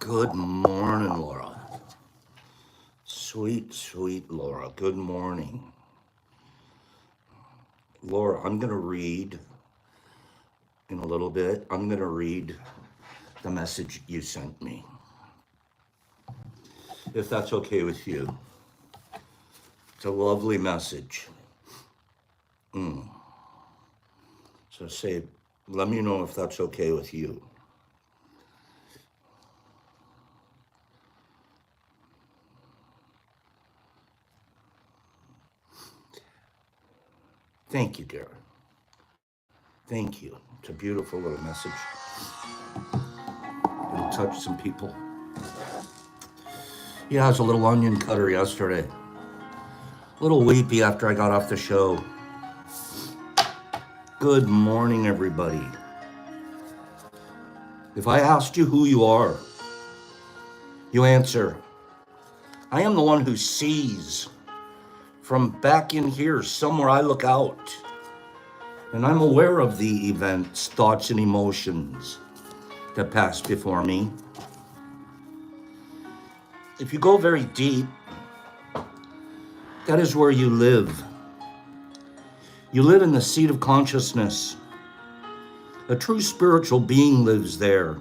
Good morning, Laura. Sweet, sweet Laura. Good morning. Laura, I'm going to read in a little bit. I'm going to read the message you sent me, if that's okay with you. It's a lovely message. So let me know if that's okay with you. Thank you, dear. Thank you. It's a beautiful little message. It'll touch some people. Yeah, I was a little onion cutter yesterday. A little weepy after I got off the show. Good morning, everybody. If I asked you who you are, you answer, I am the one who sees from back in here, somewhere I look out. And I'm aware of the events, thoughts, and emotions that pass before me. If you go very deep, that is where you live. You live in the seat of consciousness. A true spiritual being lives there,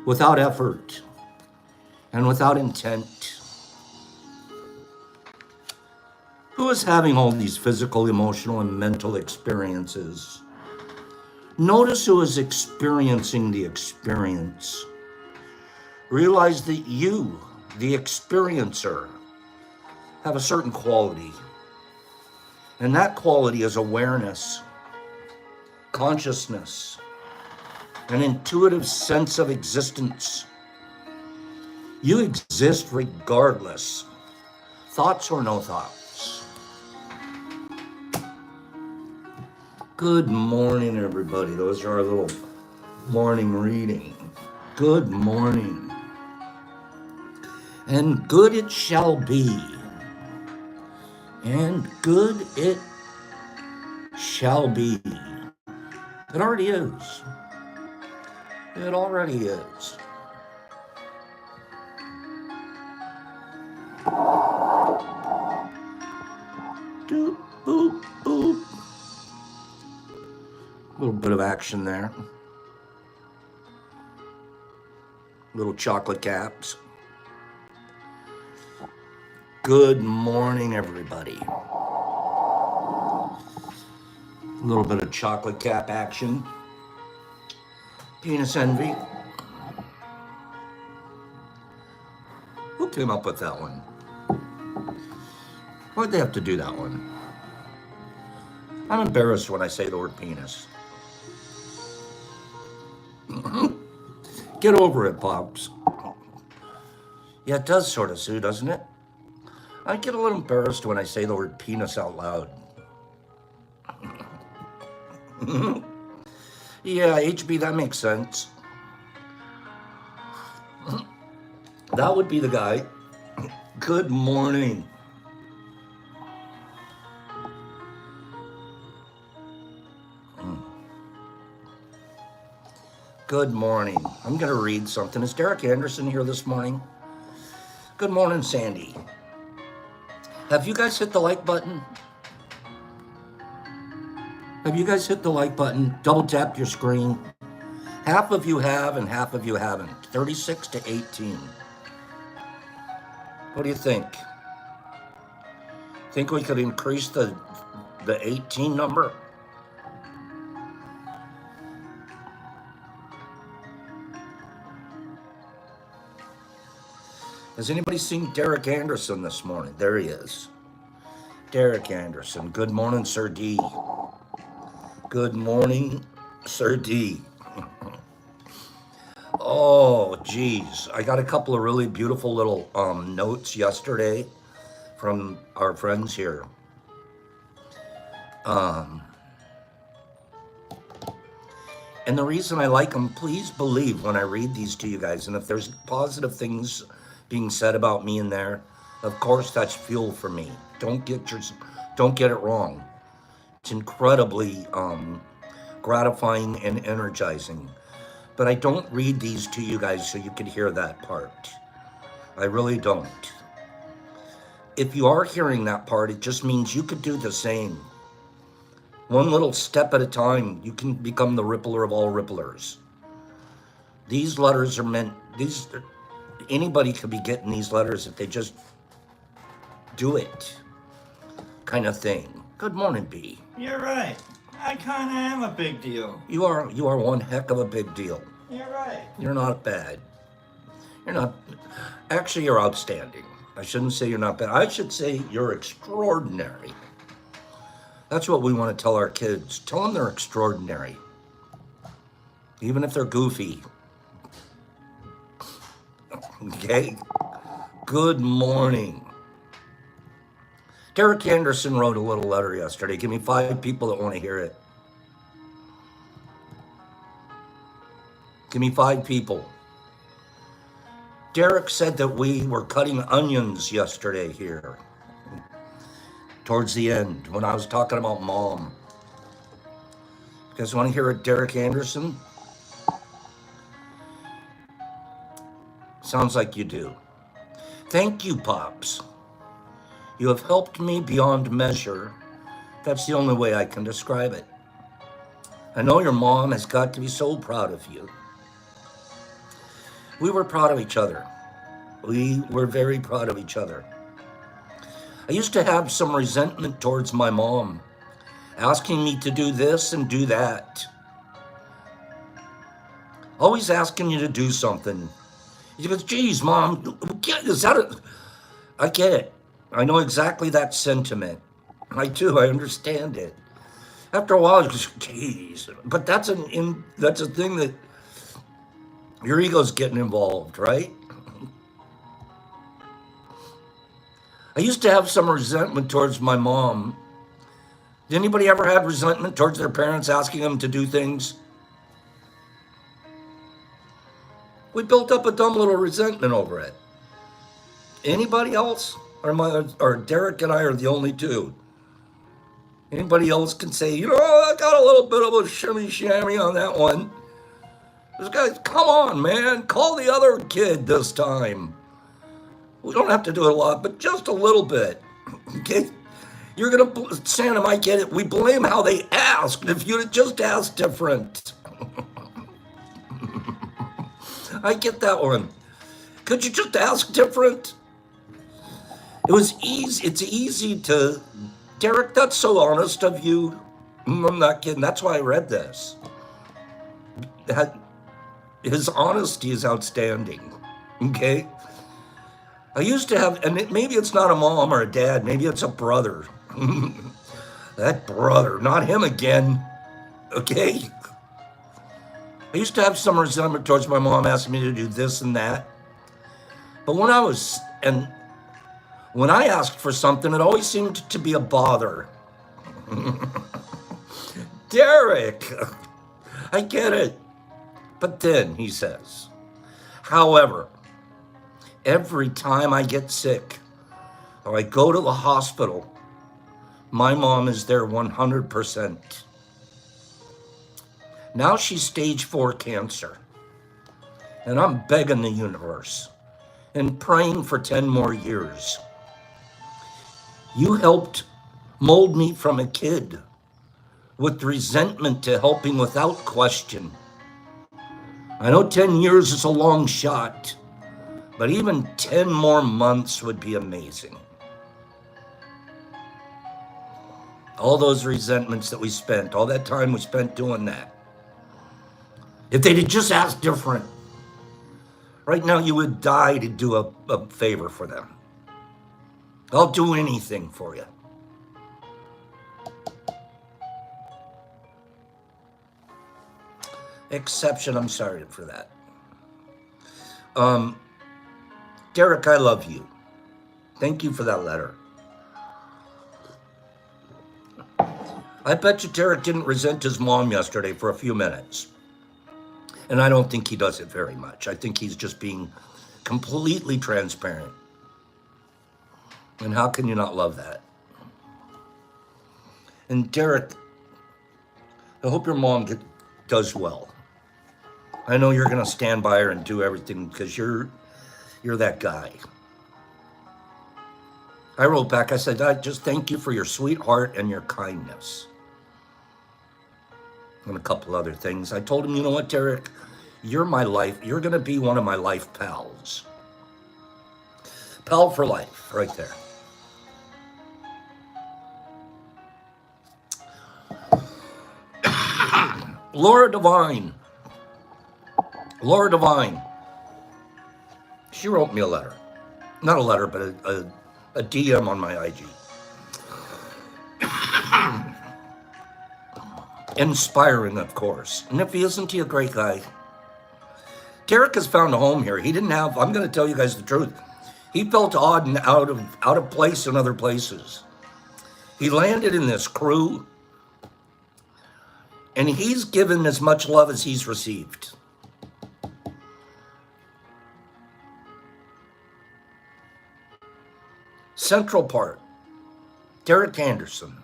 without effort and without intent. Who is having all these physical, emotional, and mental experiences? Notice who is experiencing the experience. Realize that you, the experiencer, have a certain quality. And that quality is awareness, consciousness, an intuitive sense of existence. You exist regardless, thoughts or no thoughts. Good morning, everybody. Those are our little morning reading. Good morning. And good it shall be. And good it shall be. It already is. It already is. Doop, boop, boop. A little bit of action there. Little chocolate caps. Good morning, everybody. A little bit of chocolate cap action. Penis envy. Who came up with that one? Why'd they have to do that one? I'm embarrassed when I say the word penis. Get over it, Pops. Yeah, it does sort of sue, doesn't it? I get a little embarrassed when I say the word penis out loud. Yeah, HB, that makes sense. That would be the guy. Good morning. Good morning. I'm going to read something. Is Derek Anderson here this morning? Good morning, Sandy. Have you guys hit the like button? Have you guys hit the like button? Double tap your screen. Half of you have and half of you haven't. 36 to 18. What do you think? Think we could increase the 18 number? Has anybody seen Derek Anderson this morning? There he is. Derek Anderson. Good morning, Sir D. Good morning, Sir D. Oh, geez. I got a couple of really beautiful little notes yesterday from our friends here. And the reason I like them, please believe when I read these to you guys, and if there's positive things being said about me in there, of course that's fuel for me. Don't get it wrong. It's incredibly gratifying and energizing But I don't read these to you guys so you can hear that part. I really don't. If you are hearing that part, it just means you could do the same. One little step at a time, you can become the rippler of all ripplers. These letters are meant, anybody could be getting these letters if they just do it, kind of thing. Good morning, B. You're right. I kind of am a big deal. You are one heck of a big deal. You're right. You're not bad. Actually, you're outstanding. I shouldn't say you're not bad. I should say you're extraordinary. That's what we want to tell our kids. Tell them they're extraordinary. Even if they're goofy. Okay? Good morning. Derek Anderson wrote a little letter yesterday. Give me 5 people that want to hear it. Give me 5 people. Derek said that we were cutting onions yesterday here. Towards the end, when I was talking about mom. You guys want to hear it, Derek Anderson? Sounds like you do. Thank you, Pops. You have helped me beyond measure. That's the only way I can describe it. I know your mom has got to be so proud of you. We were proud of each other. We were very proud of each other. I used to have some resentment towards my mom, asking me to do this and do that. Always asking you to do something. She goes, geez, Mom, I get it. I know exactly that sentiment. I do, I understand it. After a while, it goes, geez. But that's a thing that your ego's getting involved, right? I used to have some resentment towards my mom. Did anybody ever have resentment towards their parents asking them to do things? We built up a dumb little resentment over it. Anybody else? Or Derek and I are the only two. Anybody else can say, I got a little bit of a shimmy shammy on that one. This guy, come on, man. Call the other kid this time. We don't have to do it a lot, but just a little bit. Okay? Santa might get it. We blame how they asked. If you'd have just asked different. I get that one. Could you just ask different? It was easy. It's easy to... Derek, that's so honest of you. I'm not kidding. That's why I read this. His honesty is outstanding. Okay? I used to have, and maybe it's not a mom or a dad, maybe it's a brother. That brother, not him again. Okay? I used to have some resentment towards my mom asking me to do this and that. But when I asked for something, it always seemed to be a bother. Derek, I get it. But then, he says, however, every time I get sick or I go to the hospital, my mom is there 100%. Now she's stage 4 cancer. And I'm begging the universe and praying for 10 more years. You helped mold me from a kid with resentment to helping without question. I know 10 years is a long shot, but even 10 more months would be amazing. All those resentments that we spent, all that time we spent doing that. If they'd have just asked different, right now you would die to do a favor for them. I'll do anything for you. Exception, I'm sorry for that. Derek, I love you. Thank you for that letter. I bet you Derek didn't resent his mom yesterday for a few minutes. And I don't think he does it very much. I think he's just being completely transparent. And how can you not love that? And Derek, I hope your mom does well. I know you're gonna stand by her and do everything because you're that guy. I wrote back, I said, I just thank you for your sweet heart and your kindness. And a couple other things. I told him, you know what, Derek? You're my life. You're gonna be one of my life pals. Pal for life, right there. Laura Devine. Laura Devine. She wrote me a letter. Not a letter, but a DM on my IG. Inspiring, of course. And if he isn't he a great guy? Derek has found a home here. He didn't have, I'm going to tell you guys the truth. He felt odd and out of place in other places. He landed in this crew, and he's given as much love as he's received. Central Park, Derek Anderson.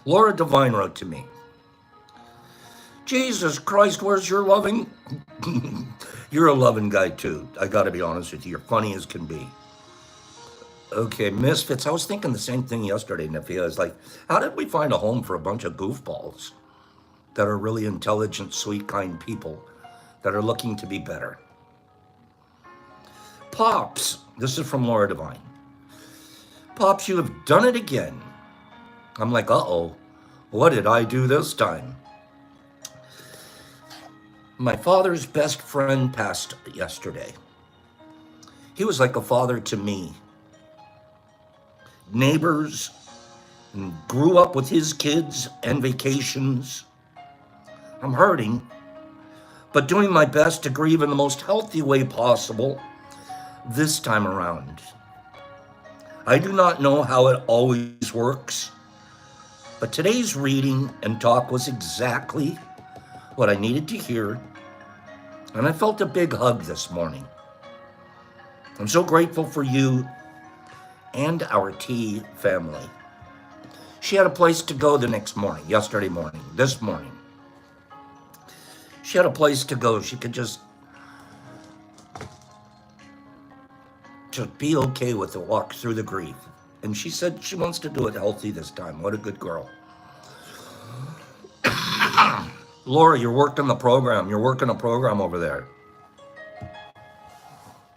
Laura Devine wrote to me, Jesus Christ, where's your loving? You're a loving guy too. I gotta be honest with you. You're funny as can be. Okay, Misfits. I was thinking the same thing yesterday, Niffy. I was like, how did we find a home for a bunch of goofballs that are really intelligent, sweet, kind people that are looking to be better? Pops, this is from Laura Devine. Pops, you have done it again. I'm like, uh-oh, what did I do this time? My father's best friend passed yesterday. He was like a father to me. Neighbors, and grew up with his kids and vacations. I'm hurting, but doing my best to grieve in the most healthy way possible this time around. I do not know how it always works, but today's reading and talk was exactly what I needed to hear, and I felt a big hug this morning. I'm so grateful for you and our T family. She had a place to go the next morning, yesterday morning, this morning. She had a place to go. She could just be okay with the walk through the grief. And she said she wants to do it healthy this time. What a good girl. Laura, you're working the program. You're working a program over there.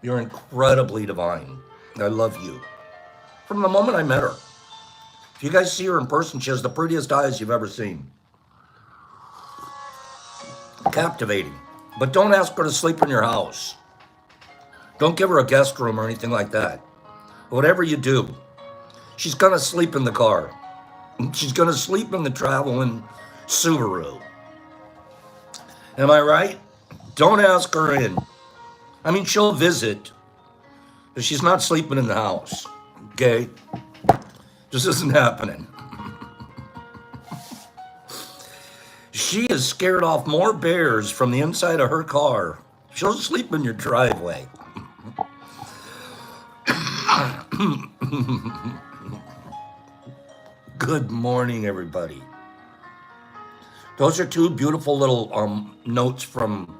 You're incredibly divine. I love you. From the moment I met her. If you guys see her in person, she has the prettiest eyes you've ever seen. Captivating. But don't ask her to sleep in your house. Don't give her a guest room or anything like that. Whatever you do, she's gonna sleep in the car. She's gonna sleep in the traveling Subaru. Am I right? Don't ask her in. I mean, she'll visit, but she's not sleeping in the house, okay? Just isn't happening. She has scared off more bears from the inside of her car. She'll sleep in your driveway. Good morning, everybody. Those are two beautiful little notes from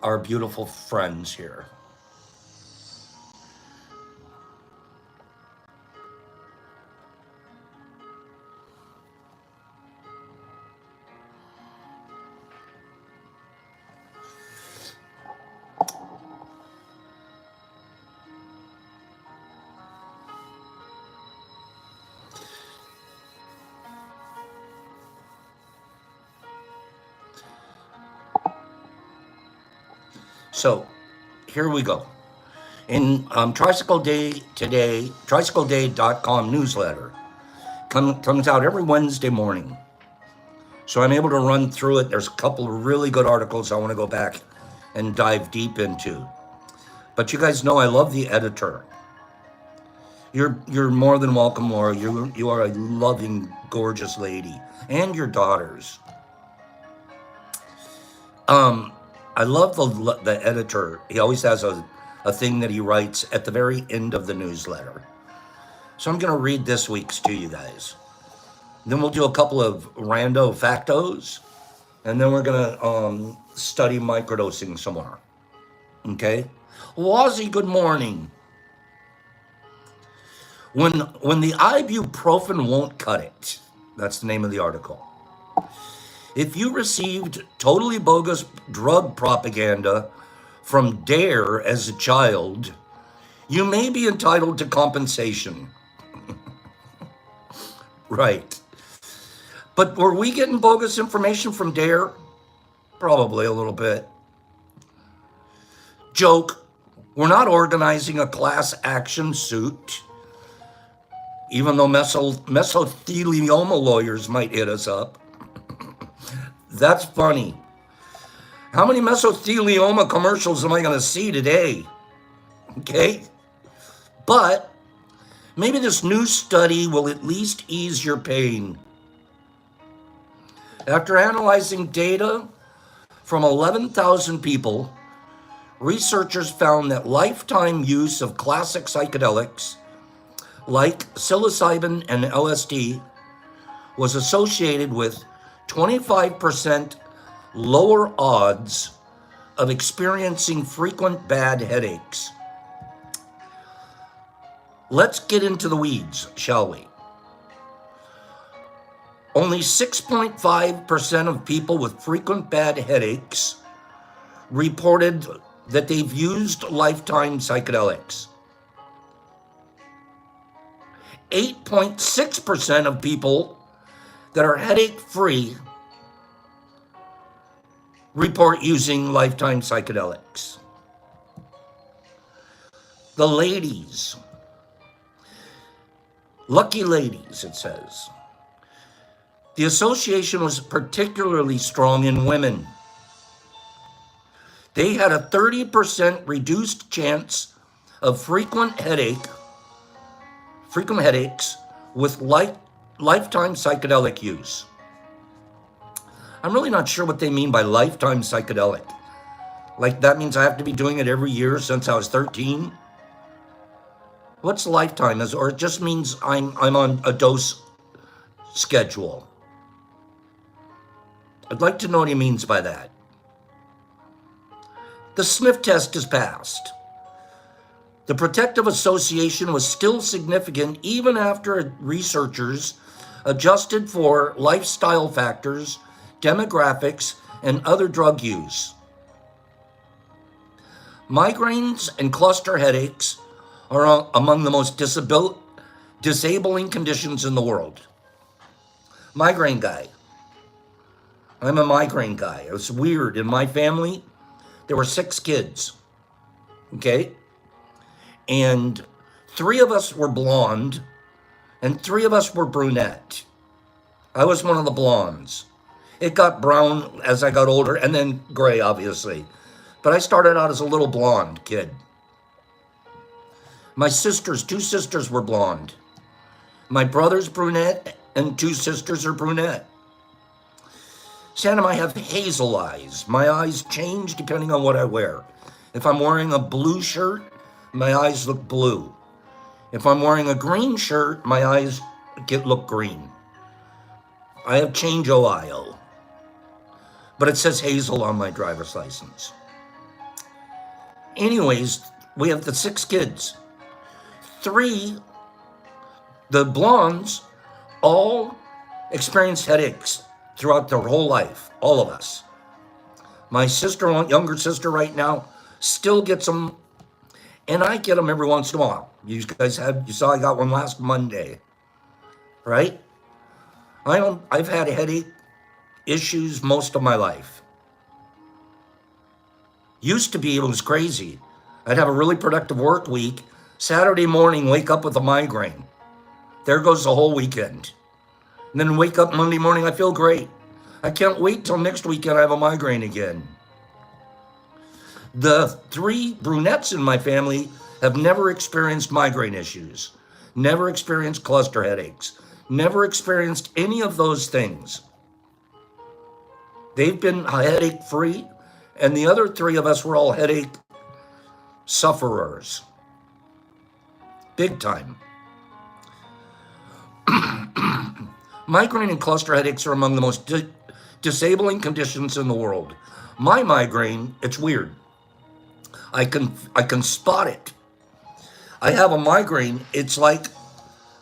our beautiful friends here. So, here we go. In Tricycle Day today, tricycleday.com newsletter comes out every Wednesday morning. So I'm able to run through it. There's a couple of really good articles I want to go back and dive deep into. But you guys know I love the editor. You're more than welcome, Laura. You are a loving, gorgeous lady. And your daughters. I love the editor. He always has a thing that he writes at the very end of the newsletter. So I'm going to read this week's to you guys. Then we'll do a couple of rando factos, and then we're going to study microdosing some more. Okay? Wazzy, good morning. When the ibuprofen won't cut it, that's the name of the article. If you received totally bogus drug propaganda from DARE as a child, you may be entitled to compensation. Right. But were we getting bogus information from DARE? Probably a little bit. Joke, we're not organizing a class action suit, even though mesothelioma lawyers might hit us up. That's funny. How many mesothelioma commercials am I going to see today? Okay. But maybe this new study will at least ease your pain. After analyzing data from 11,000 people, researchers found that lifetime use of classic psychedelics like psilocybin and LSD was associated with 25% lower odds of experiencing frequent bad headaches. Let's get into the weeds, shall we? Only 6.5% of people with frequent bad headaches reported that they've used lifetime psychedelics. 8.6% of people that are headache-free report using lifetime psychedelics. The ladies, lucky ladies, it says. The association was particularly strong in women. They had a 30% reduced chance of frequent headaches with lifetime psychedelic use. I'm really not sure what they mean by lifetime psychedelic. Like that means I have to be doing it every year since I was 13? What's lifetime? Or it just means I'm on a dose schedule? I'd like to know what he means by that. The sniff test is passed. The protective association was still significant even after researchers adjusted for lifestyle factors, demographics, and other drug use. Migraines and cluster headaches are among the most disabling conditions in the world. Migraine guy. I'm a migraine guy. It's weird. In my family, there were 6 kids. Okay? And 3 of us were blonde, and 3 of us were brunette. I was one of the blondes. It got brown as I got older, and then gray, obviously. But I started out as a little blonde kid. My 2 sisters were blonde. My brother's brunette, and 2 sisters are brunette. Santa, I have hazel eyes. My eyes change depending on what I wear. If I'm wearing a blue shirt, my eyes look blue. If I'm wearing a green shirt, my eyes look green. I have change Ohio. But it says hazel on my driver's license. Anyways, we have the 6 kids. 3, the blondes, all experienced headaches throughout their whole life, all of us. My sister, younger sister right now, still gets them, and I get them every once in a while. You saw I got one last Monday, right? I've had headache issues most of my life. Used to be, it was crazy. I'd have a really productive work week. Saturday morning, wake up with a migraine. There goes the whole weekend. And then wake up Monday morning, I feel great. I can't wait till next weekend I have a migraine again. The 3 brunettes in my family have never experienced migraine issues, never experienced cluster headaches, never experienced any of those things. They've been headache free, and the other 3 of us were all headache sufferers. Big time. Migraine and cluster headaches are among the most disabling conditions in the world. My migraine, it's weird. I can spot it. I have a migraine. It's like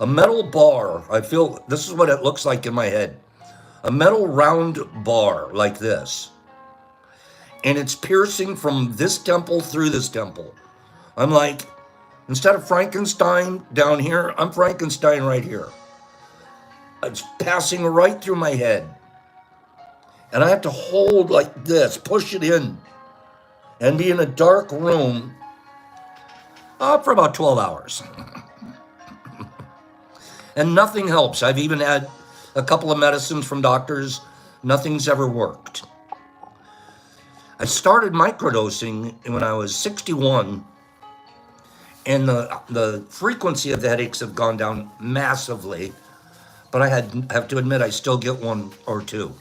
a metal bar. I feel this is what it looks like in my head. A metal round bar like this. And it's piercing from this temple through this temple. I'm like, instead of Frankenstein down here, I'm Frankenstein right here. It's passing right through my head. And I have to hold like this, push it in, and be in a dark room for about 12 hours. And nothing helps. I've even had a couple of medicines from doctors. Nothing's ever worked. I started microdosing when I was 61, and the frequency of the headaches have gone down massively. But I have to admit, I still get one or two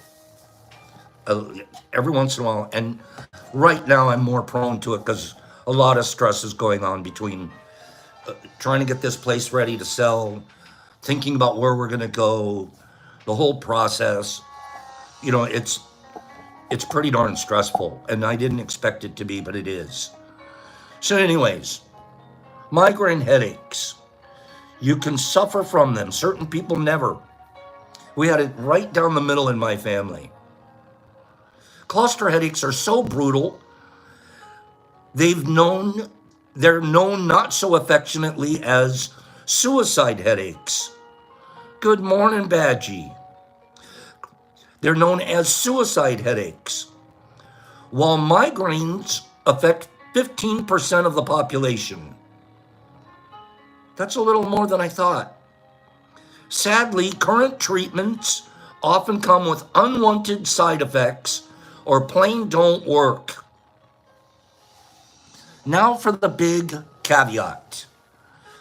every once in a while. And right now, I'm more prone to it because a lot of stress is going on between trying to get this place ready to sell, thinking about where we're going to go, the whole process. You know, it's pretty darn stressful, and I didn't expect it to be, but it is. So anyways, migraine headaches. You can suffer from them. Certain people never. We had it right down the middle in my family. Cluster headaches are so brutal. They're known not so affectionately as suicide headaches. Good morning, Badgie. They're known as suicide headaches. While migraines affect 15% of the population. That's a little more than I thought. Sadly, current treatments often come with unwanted side effects or plain don't work. Now for the big caveat.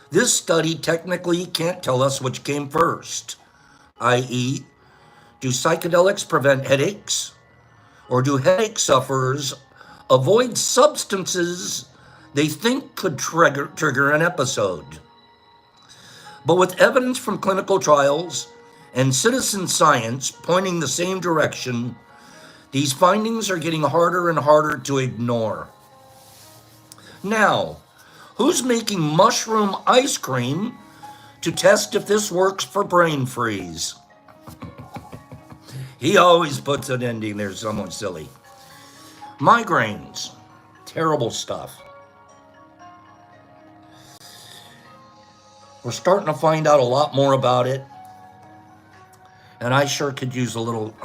This study technically can't tell us which came first, i.e., do psychedelics prevent headaches, or do headache sufferers avoid substances they think could trigger an episode? But with evidence from clinical trials and citizen science pointing the same direction, these findings are getting harder and harder to ignore. Now, who's making mushroom ice cream to test if this works for brain freeze? He always puts an ending there, someone silly. Migraines, terrible stuff. We're starting to find out a lot more about it. And I sure could use a little,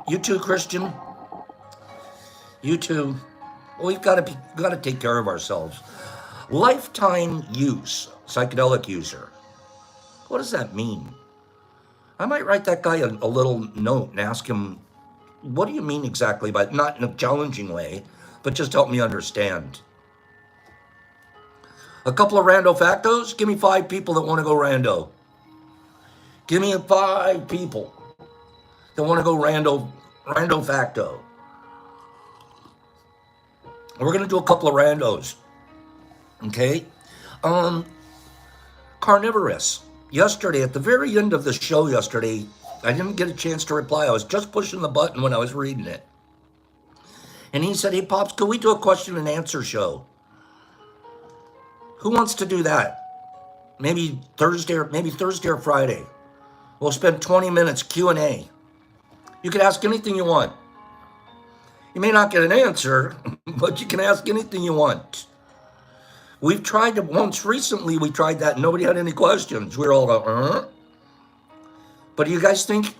you too, Christian? You too. We've got to take care of ourselves. Lifetime use, psychedelic user. What does that mean? I might write that guy a little note and ask him, what do you mean exactly by, not in a challenging way, but just help me understand. A couple of rando factos? Give me 5 people that want to go rando. Give me 5 people that want to go rando facto. We're going to do a couple of randos. Okay? Carnivorous. Yesterday, at the very end of the show yesterday, I didn't get a chance to reply. I was just pushing the button when I was reading it. And he said, hey, Pops, could we do a question and answer show? Who wants to do that? Maybe Thursday or Friday. We'll spend 20 minutes Q&A. You can ask anything you want. You may not get an answer, but you can ask anything you want. We've tried it once recently. We tried that and nobody had any questions. We were all like, But do you guys think,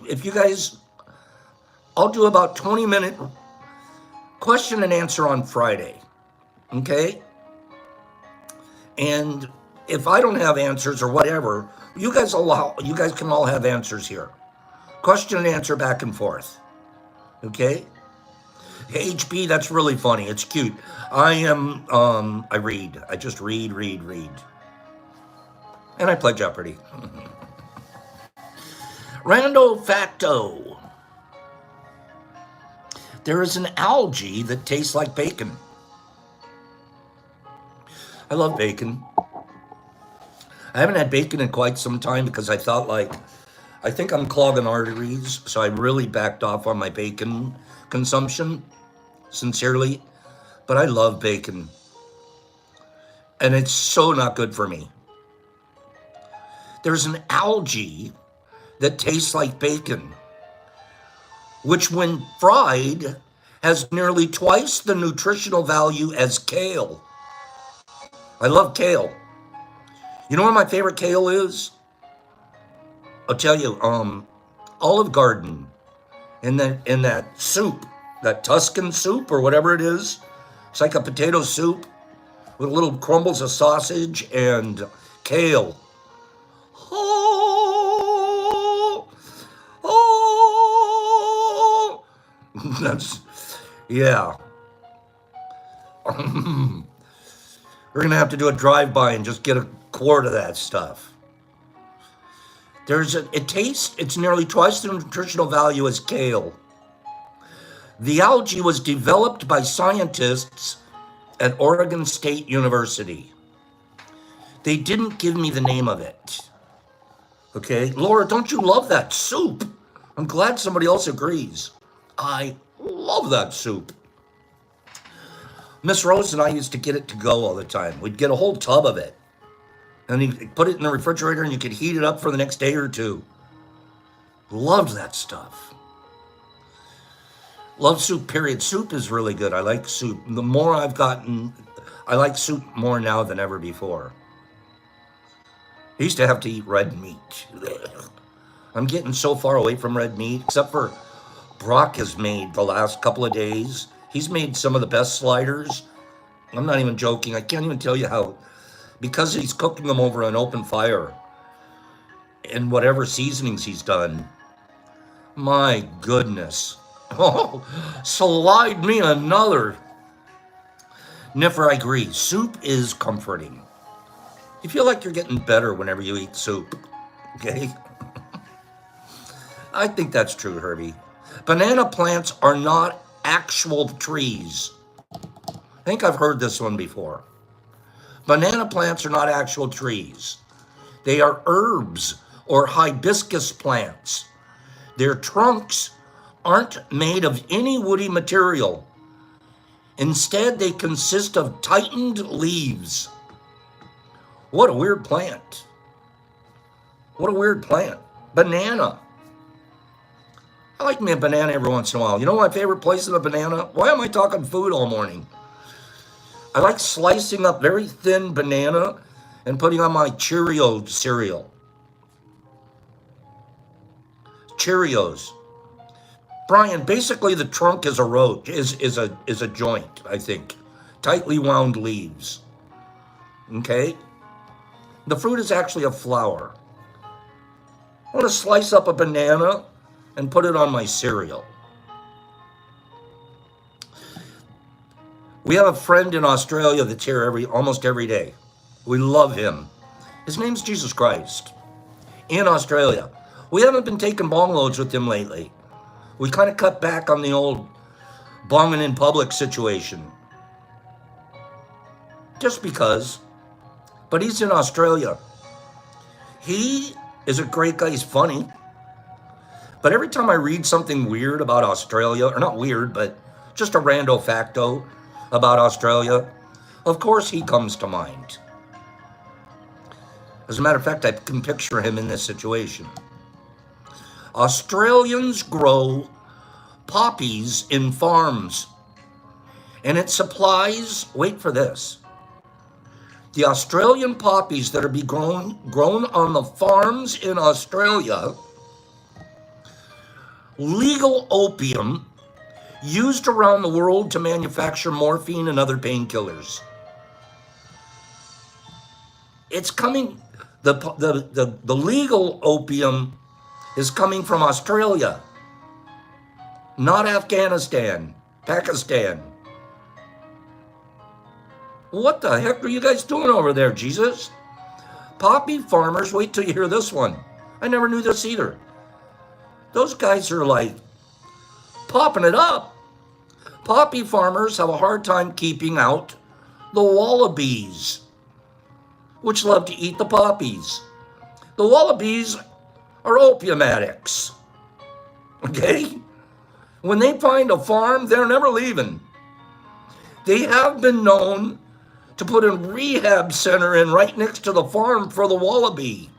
I'll do about 20-minute question and answer on Friday. Okay? And if I don't have answers or whatever, you guys can all have answers here. Question and answer back and forth. Okay? Hey, HP, that's really funny. It's cute. I read. I just read. And I play Jeopardy. Rando facto. There is an algae that tastes like bacon. I love bacon. I haven't had bacon in quite some time because I thought I think I'm clogging arteries, so I really backed off on my bacon consumption, sincerely. But I love bacon, and it's so not good for me. There's an algae that tastes like bacon, which when fried has nearly twice the nutritional value as kale. I love kale. You know what my favorite kale is? I'll tell you, Olive Garden, in that soup, that Tuscan soup or whatever it is. It's like a potato soup with little crumbles of sausage and kale. Oh, oh. That's, yeah. We're gonna have to do a drive-by and just get a quart of that stuff. It's nearly twice the nutritional value as kale. The algae was developed by scientists at Oregon State University. They didn't give me the name of it. Okay, Laura, don't you love that soup? I'm glad somebody else agrees. I love that soup. Miss Rose and I used to get it to go all the time. We'd get a whole tub of it. And you put it in the refrigerator and you could heat it up for the next day or two. Loved that stuff. Love soup, period. Soup is really good. I like soup. The more I've gotten, I like soup more now than ever before. I used to have to eat red meat. I'm getting so far away from red meat, except for Brock has made the last couple of days. He's made some of the best sliders. I'm not even joking. I can't even tell you how, because he's cooking them over an open fire and whatever seasonings he's done. My goodness. Oh, slide me another. Niffer, I agree. Soup is comforting. You feel like you're getting better whenever you eat soup. Okay? I think that's true, Herbie. Banana plants are not actual trees. I think I've heard this one before. Banana plants are not actual trees. They are herbs or hibiscus plants. Their trunks aren't made of any woody material. Instead, they consist of tightened leaves. What a weird plant. What a weird plant. Banana. I like me a banana every once in a while. You know my favorite place of a banana? Why am I talking food all morning? I like slicing up very thin banana and putting on my Cheerio cereal. Cheerios. Brian, basically the trunk is a joint, I think. Tightly wound leaves. Okay? The fruit is actually a flower. I want to slice up a banana and put it on my cereal. We have a friend in Australia that's here almost every day. We love him. His name's Jesus Christ. In Australia. We haven't been taking bong loads with him lately. We kind of cut back on the old bonging in public situation. Just because. But he's in Australia. He is a great guy. He's funny. But every time I read something weird about Australia, or not weird, but just a rando facto about Australia, of course he comes to mind. As a matter of fact, I can picture him in this situation. Australians grow poppies in farms, and it supplies, wait for this, the Australian poppies that are grown on the farms in Australia, legal opium used around the world to manufacture morphine and other painkillers. It's coming, the legal opium is coming from Australia, not Afghanistan, Pakistan. What the heck are you guys doing over there, Jesus? Poppy farmers, wait till you hear this one. I never knew this either. Those guys are like popping it up. Poppy farmers have a hard time keeping out the wallabies, which love to eat the poppies. The wallabies are opium addicts. Okay? When they find a farm, they're never leaving. They have been known to put a rehab center in right next to the farm for the wallaby.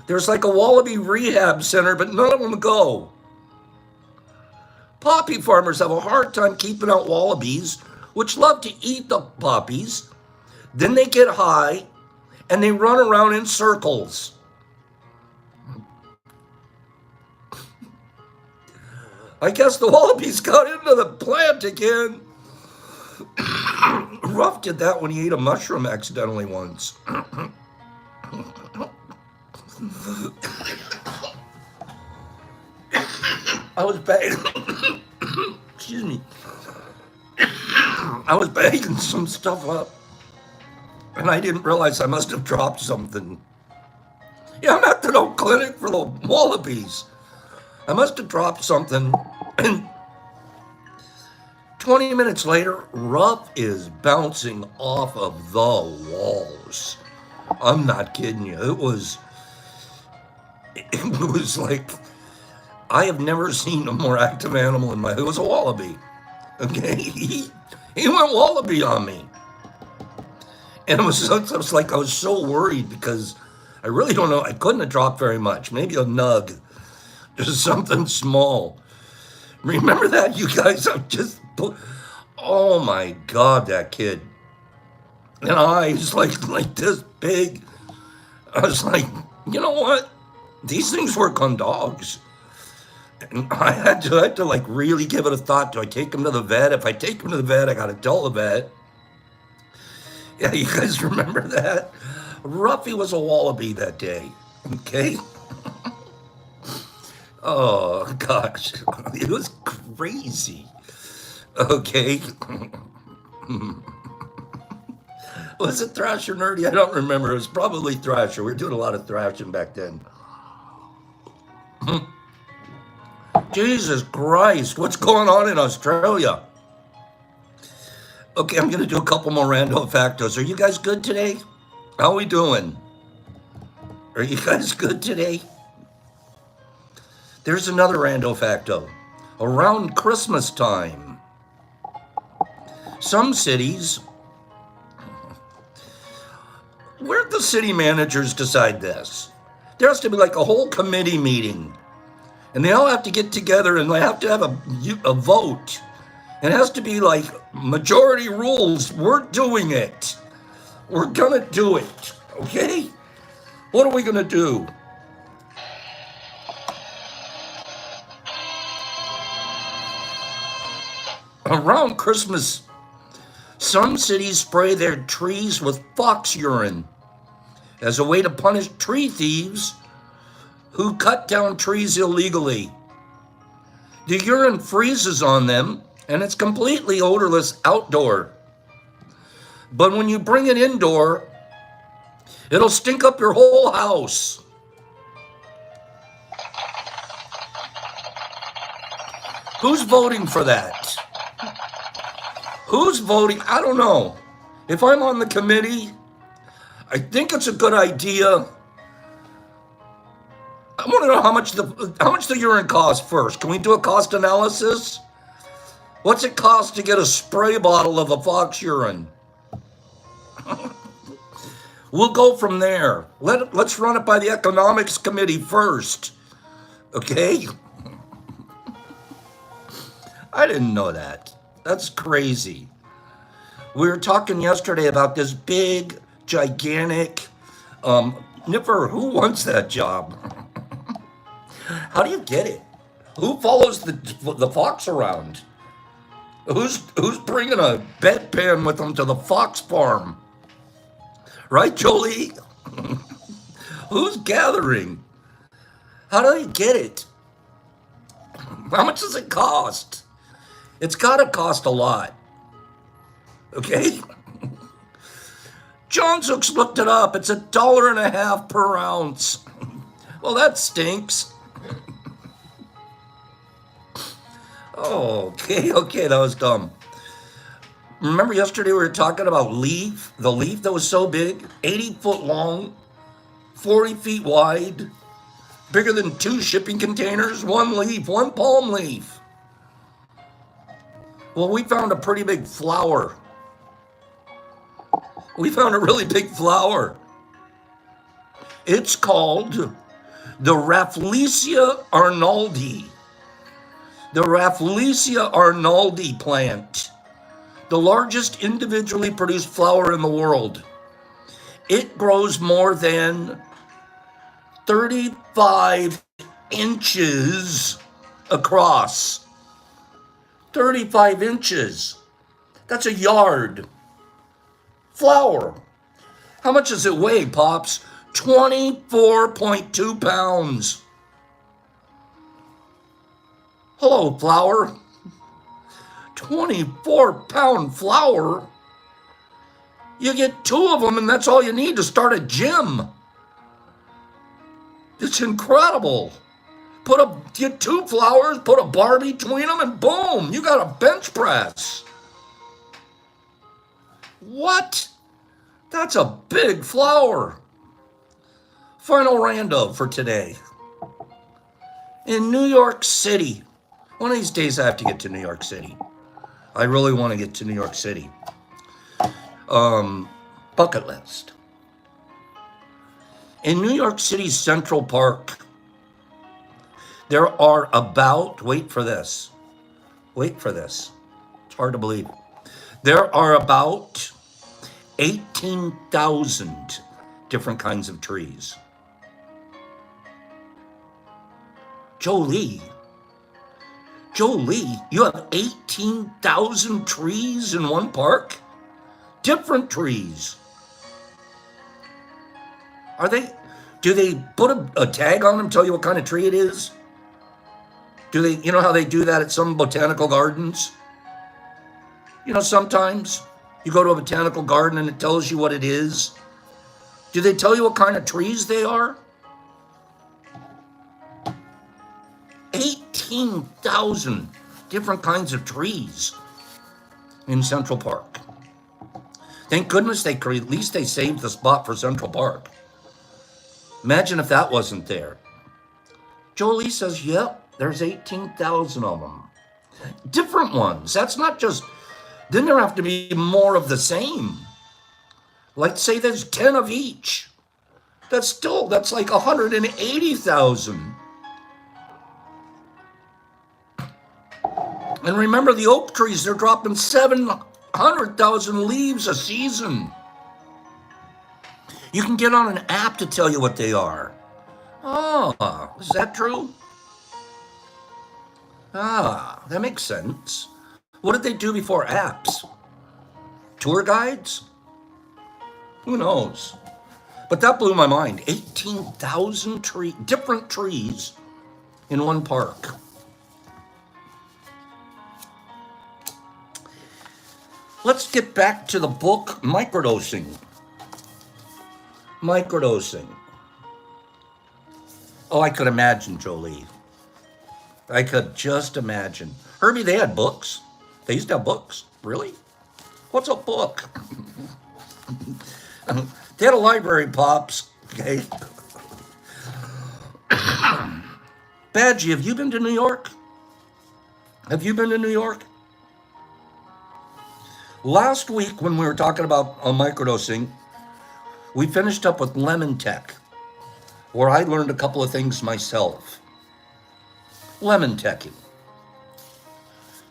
There's like a wallaby rehab center, but none of them go. Poppy farmers have a hard time keeping out wallabies, which love to eat the poppies. Then they get high and they run around in circles. I guess the wallabies got into the plant again. Ruff did that when he ate a mushroom accidentally once. I was bagging, excuse me. I was bagging some stuff up, and I didn't realize I must have dropped something. Yeah, I'm at the old clinic for the wallabies. I must have dropped something, and 20 minutes later, Ruff is bouncing off of the walls. I'm not kidding you. It was like, I have never seen a more active animal in my, it was a wallaby. Okay, he went wallaby on me. And it was like, I was so worried because I really don't know, I couldn't have dropped very much. Maybe a nug, just something small. Remember that, you guys? Oh my God, that kid. And eyes like this big. I was like, you know what? These things work on dogs. And I had to like really give it a thought. Do I take him to the vet? If I take him to the vet, I got to tell the vet. Yeah, you guys remember that? Ruffy was a wallaby that day. Okay? Oh, gosh. It was crazy. Okay? Was it Thrasher Nerdy? I don't remember. It was probably Thrasher. We were doing a lot of thrashing back then. Jesus Christ, what's going on in Australia? Okay, I'm going to do a couple more random factos. Are you guys good today? How are we doing? Are you guys good today? There's another rando facto. Around Christmas time, some cities, where'd the city managers decide this? There has to be like a whole committee meeting, and they all have to get together and they have to have a vote. It has to be like majority rules. We're doing it. We're gonna do it, okay? What are we gonna do? Around Christmas, some cities spray their trees with fox urine as a way to punish tree thieves who cut down trees illegally. The urine freezes on them, and it's completely odorless outdoor. But when you bring it indoor, it'll stink up your whole house. Who's voting for that? Who's voting? I don't know. If I'm on the committee, I think it's a good idea. I want to know how much the urine costs first. Can we do a cost analysis? What's it cost to get a spray bottle of the fox urine? We'll go from there. Let's run it by the economics committee first. Okay? I didn't know that. That's crazy. We were talking yesterday about this big, gigantic, Nipper, who wants that job? How do you get it? Who follows the fox around? Who's bringing a bedpan with them to the fox farm? Right, Jolie? Who's gathering? How do they get it? How much does it cost? It's got to cost a lot. Okay? John Zooks looked it up. It's $1.50 per ounce. Well, that stinks. Okay, that was dumb. Remember yesterday we were talking about leaf? The leaf that was so big, 80 foot long, 40 feet wide. Bigger than 2 shipping containers, 1 leaf, 1 palm leaf. Well, we found a pretty big flower. We found a really big flower. It's called the Rafflesia arnoldi. The Rafflesia arnoldi plant. The largest individually produced flower in the world. It grows more than 35 inches across. 35 inches. That's a yard. Flower. How much does it weigh, Pops? 24.2 pounds. Hello, flower. 24-pound flower? You get 2 of them, and that's all you need to start a gym. It's incredible. Get 2 flowers, put a bar between them, and boom, you got a bench press. What? That's a big flower. Final rando for today. In New York City. One of these days I have to get to New York City. I really want to get to New York City. Bucket list. In New York City's Central Park, there are about, wait for this. It's hard to believe. There are about 18,000 different kinds of trees. Jolie, you have 18,000 trees in one park? Different trees. Do they put a tag on them, tell you what kind of tree it is? Do they, you know how they do that at some botanical gardens? You know, sometimes you go to a botanical garden and it tells you what it is. Do they tell you what kind of trees they are? 18,000 different kinds of trees in Central Park. Thank goodness at least they saved the spot for Central Park. Imagine if that wasn't there. Jolie says, yep, there's 18,000 of them. Different ones. That's not just, then there have to be more of the same. Like say there's 10 of each. That's like 180,000. And remember the oak trees, they're dropping 700,000 leaves a season. You can get on an app to tell you what they are. Oh, is that true? That makes sense. What did they do before apps? Tour guides? Who knows? But that blew my mind. 18,000 different trees in one park. Let's get back to the book, Microdosing. Oh, I could imagine, Jolie. I could just imagine. Herbie, they had books. They used to have books. Really? What's a book? They had a library, Pops. Okay. Badgie, have you been to New York? Last week, when we were talking about microdosing, we finished up with lemon tech, where I learned a couple of things myself. Lemon teching.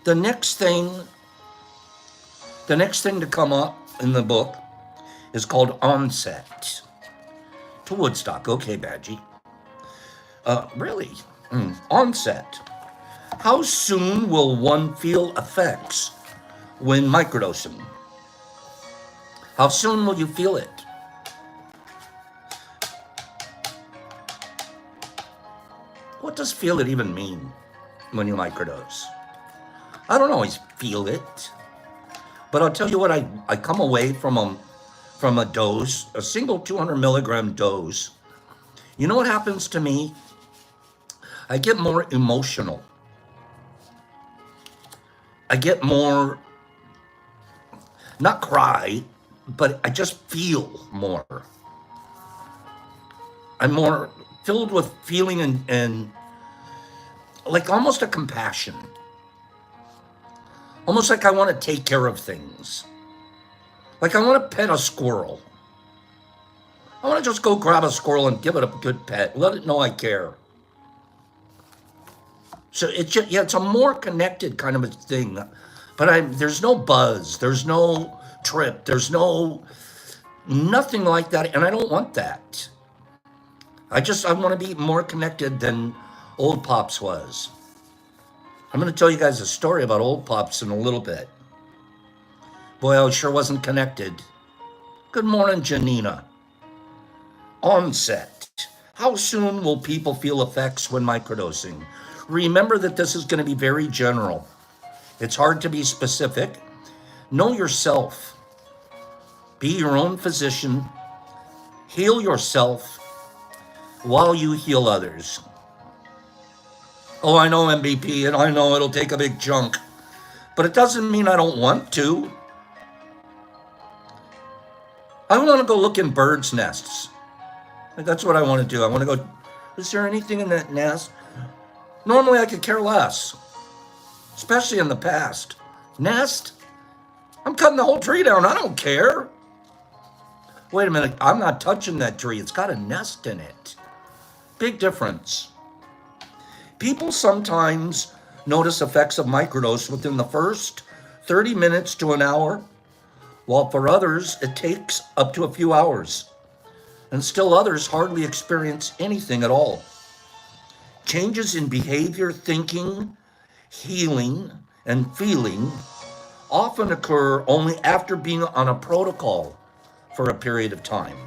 The next thing to come up in the book is called onset. To Woodstock. Okay, Badgie. Really? Onset. How soon will one feel effects when microdosing? How soon will you feel it? What does feel it even mean when you microdose? I don't always feel it, but I'll tell you what, I come away from a dose, a single 200 milligram dose. You know what happens to me? I get more emotional. I get more, not cry, but I just feel more. I'm more filled with feeling and like almost a compassion. Almost like I want to take care of things. Like I want to pet a squirrel. I want to just go grab a squirrel and give it a good pet. Let it know I care. So it's a more connected kind of a thing. But there's no buzz. There's no trip. There's nothing like that. And I don't want that. I want to be more connected than Old Pops was. I'm going to tell you guys a story about Old Pops in a little bit. Boy, I sure wasn't connected. Good morning, Janina. Onset. How soon will people feel effects when microdosing? Remember that this is going to be very general. It's hard to be specific. Know yourself. Be your own physician. Heal yourself while you heal others. Oh, I know MVP, and I know it'll take a big chunk, but it doesn't mean I don't want to. I want to go look in birds' nests. That's what I want to do. I want to go, is there anything in that nest? Normally I could care less, especially in the past. Nest? I'm cutting the whole tree down. I don't care. Wait a minute. I'm not touching that tree. It's got a nest in it. Big difference. People sometimes notice effects of microdose within the first 30 minutes to an hour, while for others, it takes up to a few hours. And still others hardly experience anything at all. Changes in behavior, thinking, healing, and feeling often occur only after being on a protocol for a period of time.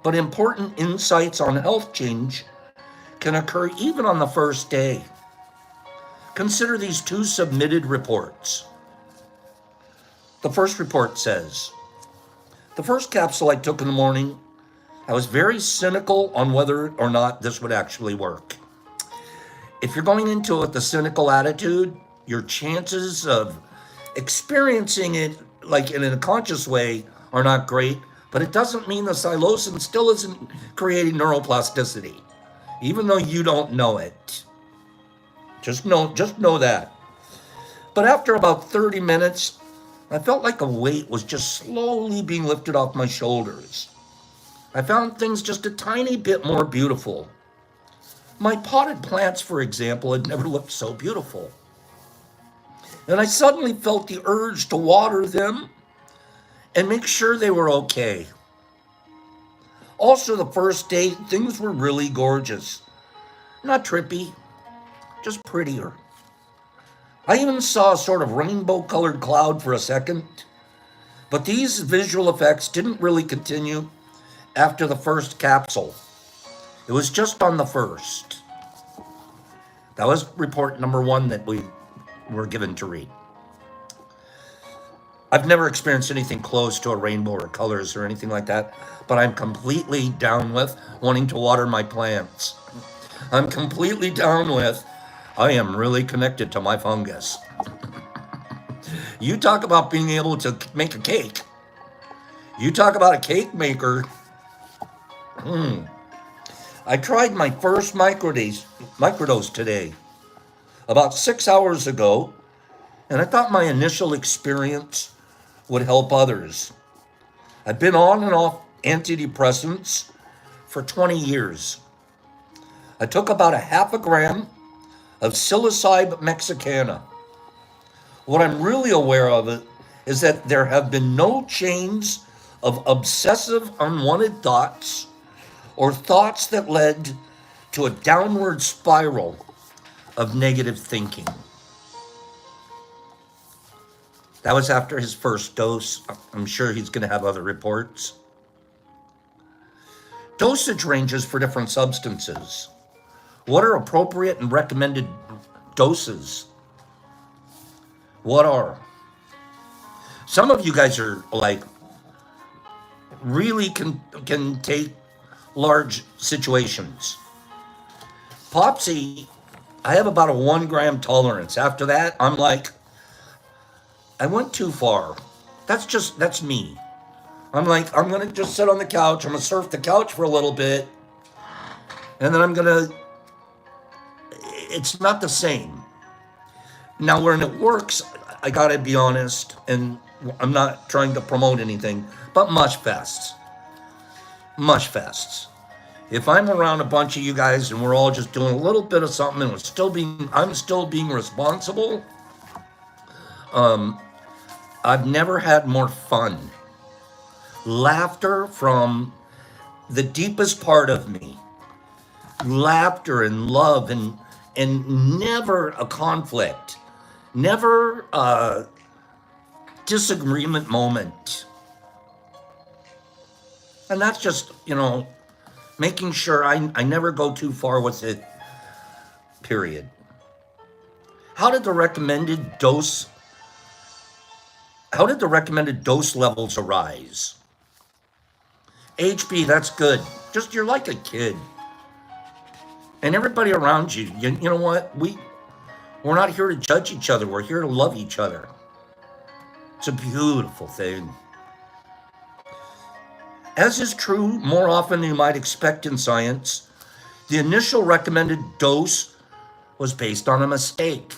But important insights on health change can occur even on the first day. Consider these two submitted reports. The first report says, the first capsule I took in the morning, I was very cynical on whether or not this would actually work. If you're going into it with a cynical attitude, your chances of experiencing it like in a conscious way are not great, but it doesn't mean the psilocin still isn't creating neuroplasticity, even though you don't know it. Just know that. But after about 30 minutes, I felt like a weight was just slowly being lifted off my shoulders. I found things just a tiny bit more beautiful. My potted plants, for example, had never looked so beautiful. And I suddenly felt the urge to water them and make sure they were okay. Also, the first day, things were really gorgeous. Not trippy, just prettier. I even saw a sort of rainbow-colored cloud for a second, but these visual effects didn't really continue after the first capsule. It was just on the first. That was report number 1 that we were given to read. I've never experienced anything close to a rainbow or colors or anything like that, but I'm completely down with wanting to water my plants. I'm completely down with, I am really connected to my fungus. You talk about being able to make a cake. You talk about a cake maker. I tried my first microdose today, about 6 hours ago, and I thought my initial experience would help others. I've been on and off antidepressants for 20 years. I took about a half a gram of psilocybe mexicana. What I'm really aware of it is that there have been no chains of obsessive unwanted thoughts or thoughts that led to a downward spiral of negative thinking. That was after his first dose. I'm sure he's going to have other reports. Dosage ranges for different substances. What are appropriate and recommended doses? What are? Some of you guys are like, really can take large situations. Popsy, I have about a 1 gram tolerance. After that, I'm like, I went too far. That's me. I'm like, I'm gonna just sit on the couch. I'm gonna surf the couch for a little bit. and then it's not the same. Now, when it works, I gotta be honest, and I'm not trying to promote anything, but mush fests. Mush fests. If I'm around a bunch of you guys and we're all just doing a little bit of something and I'm still being responsible, I've never had more fun. Laughter from the deepest part of me. Laughter and love and never a conflict. Never a disagreement moment. And that's just, making sure I never go too far with it, period. How did the recommended dose levels arise? HP, that's good. Just, you're like a kid. And everybody around you, you know what? We're not here to judge each other. We're here to love each other. It's a beautiful thing. As is true more often than you might expect in science, the initial recommended dose was based on a mistake.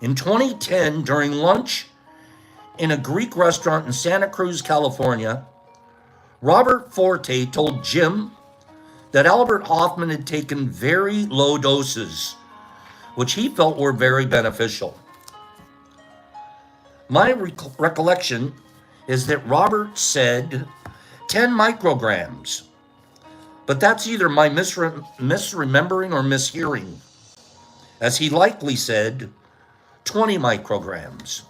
In 2010, during lunch in a Greek restaurant in Santa Cruz, California, Robert Forte told Jim that Albert Hoffman had taken very low doses, which he felt were very beneficial. My recollection is that Robert said 10 micrograms, but that's either my misremembering or mishearing, as he likely said 20 micrograms.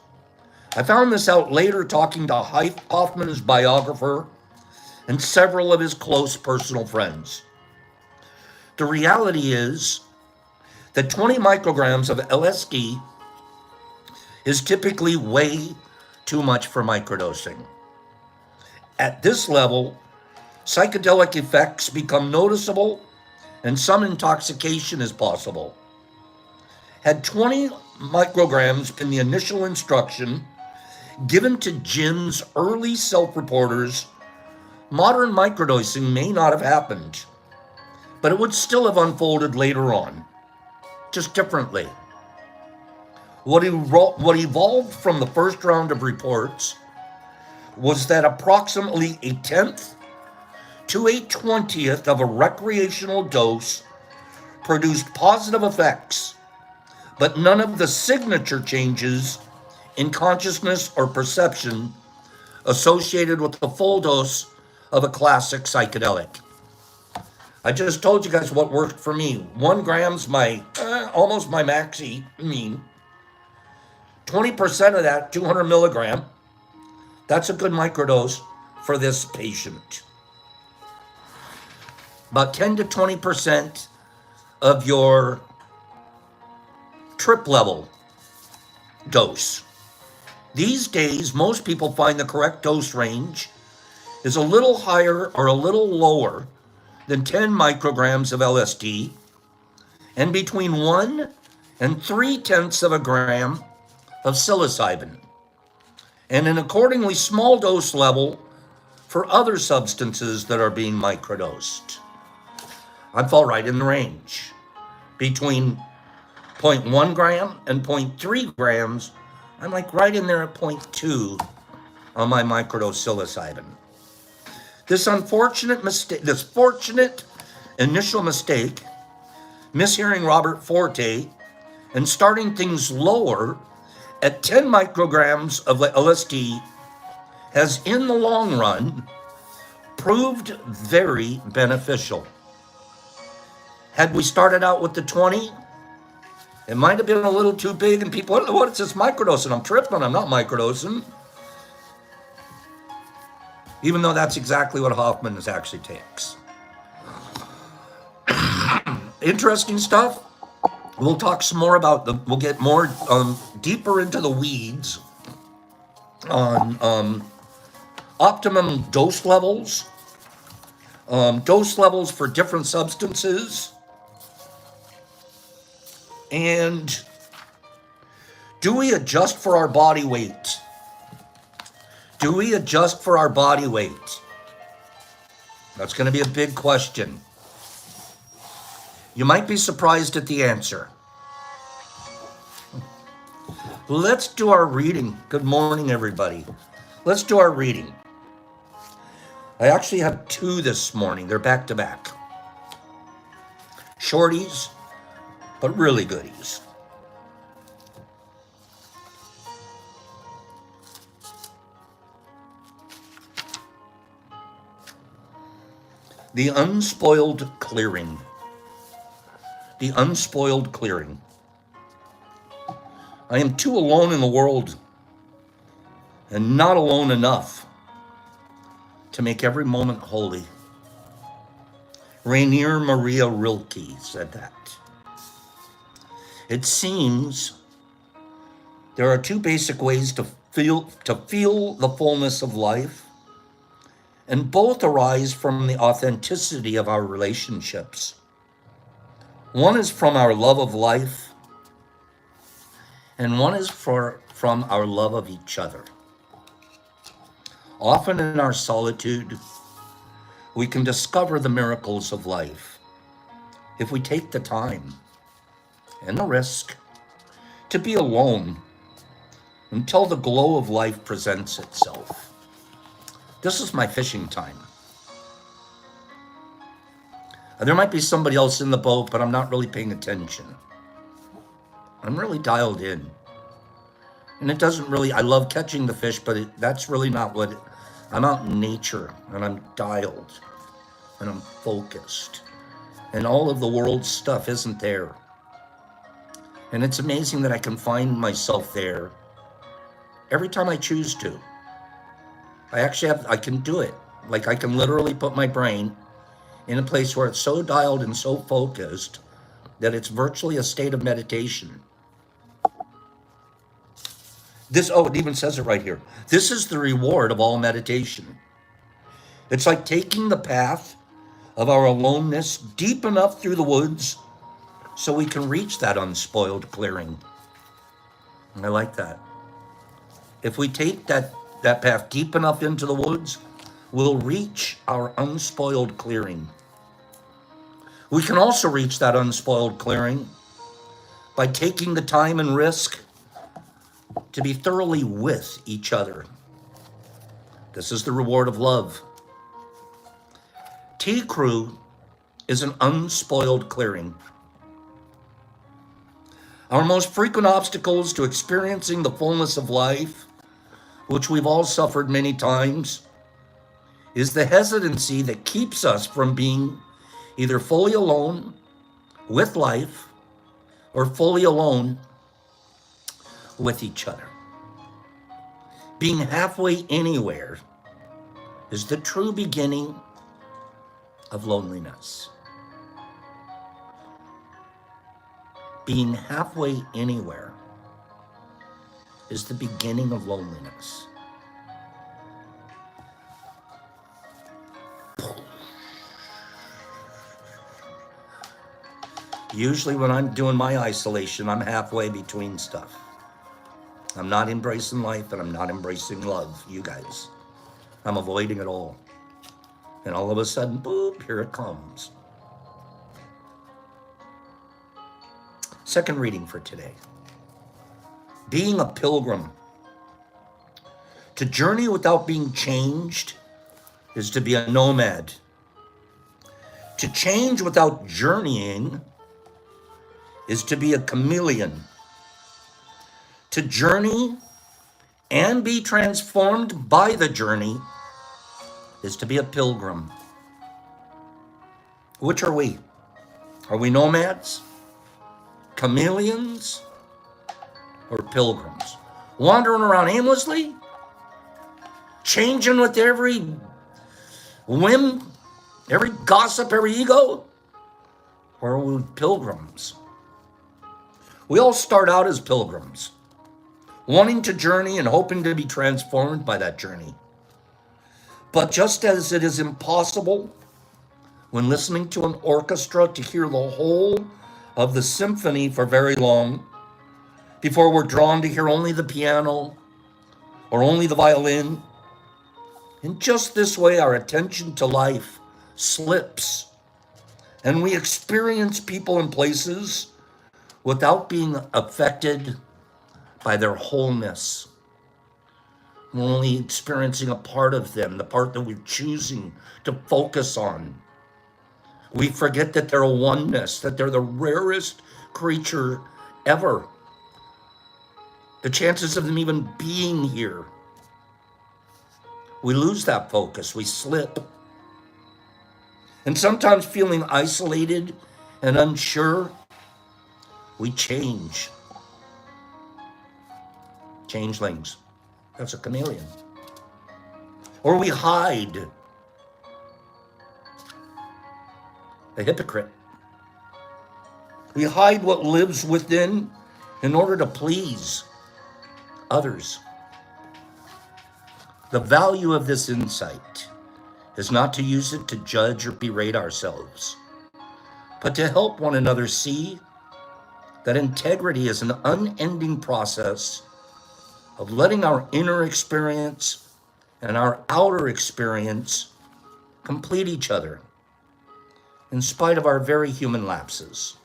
I found this out later talking to Hoffman's biographer and several of his close personal friends. The reality is that 20 micrograms of LSD is typically way too much for microdosing. At this level, psychedelic effects become noticeable and some intoxication is possible. Had 20 micrograms been the initial instruction given to Jim's early self-reporters, modern microdosing may not have happened, but it would still have unfolded later on, just differently. What evolved from the first round of reports was that approximately a 10th to a 20th of a recreational dose produced positive effects, but none of the signature changes in consciousness or perception associated with the full dose of a classic psychedelic. I just told you guys what worked for me. 1 gram's almost my maxi mean. 20% of that, 200 milligram, that's a good microdose for this patient. About 10 to 20% of your trip level dose. These days, most people find the correct dose range is a little higher or a little lower than 10 micrograms of LSD and between 1 and 3/10 of a gram of psilocybin, and an accordingly small dose level for other substances that are being microdosed. I fall right in the range. Between 0.1 gram and 0.3 grams, I'm like right in there at 0.2 on my microdose psilocybin. This fortunate initial mistake, mishearing Robert Forte, and starting things lower at 10 micrograms of LSD has, in the long run, proved very beneficial. Had we started out with the 20, it might have been a little too big, and people, what is this microdosing? I'm tripping, I'm not microdosing. Even though that's exactly what Hoffman actually takes. Interesting stuff. We'll talk some more about we'll get more deeper into the weeds on optimum dose levels for different substances, and do we adjust for our body weight? Do we adjust for our body weight? That's going to be a big question. You might be surprised at the answer. Let's do our reading. Good morning, everybody. Let's do our reading. I actually have two this morning. They're back to back. Shorties, but really goodies. The unspoiled clearing. The unspoiled clearing. I am too alone in the world and not alone enough to make every moment holy. Rainier Maria Rilke said that. It seems there are two basic ways to feel the fullness of life, and both arise from the authenticity of our relationships. One is from our love of life, and one is from our love of each other. Often in our solitude, we can discover the miracles of life if we take the time and the risk to be alone until the glow of life presents itself. This is my fishing time. There might be somebody else in the boat, but I'm not really paying attention. I'm really dialed in. And it doesn't really, I love catching the fish, but that's really not what, I'm out in nature and I'm dialed and I'm focused. And all of the world's stuff isn't there. And it's amazing that I can find myself there every time I choose to. I can do it. Like I can literally put my brain in a place where it's so dialed and so focused that it's virtually a state of meditation. It even says it right here. This is the reward of all meditation. It's like taking the path of our aloneness deep enough through the woods so we can reach that unspoiled clearing. And I like that. If we take that path deep enough into the woods, we'll reach our unspoiled clearing. We can also reach that unspoiled clearing by taking the time and risk to be thoroughly with each other. This is the reward of love. Tea Crew is an unspoiled clearing. Our most frequent obstacles to experiencing the fullness of life, which we've all suffered many times, is the hesitancy that keeps us from being either fully alone with life or fully alone with each other. Being halfway anywhere is the true beginning of loneliness. Being halfway anywhere is the beginning of loneliness. Usually when I'm doing my isolation, I'm halfway between stuff. I'm not embracing life and I'm not embracing love, you guys. I'm avoiding it all. And all of a sudden, boop, here it comes. Second reading for today. Being a pilgrim. To journey without being changed is to be a nomad. To change without journeying is to be a chameleon. To journey and be transformed by the journey is to be a pilgrim. Which are we? Are we nomads, chameleons, or pilgrims? Wandering around aimlessly? Changing with every whim, every gossip, every ego? Or are we pilgrims? We all start out as pilgrims, wanting to journey and hoping to be transformed by that journey. But just as it is impossible when listening to an orchestra to hear the whole of the symphony for very long before we're drawn to hear only the piano or only the violin, in just this way our attention to life slips And we experience people and places without being affected by their wholeness. We're only experiencing a part of them, the part that we're choosing to focus on. We forget that they're a oneness, that they're the rarest creature ever. The chances of them even being here, we lose that focus, we slip. And sometimes feeling isolated and unsure, we change. Changelings. That's a chameleon. Or we hide. A hypocrite. We hide what lives within in order to please others. The value of this insight is not to use it to judge or berate ourselves, but to help one another see that integrity is an unending process of letting our inner experience and our outer experience complete each other, in spite of our very human lapses.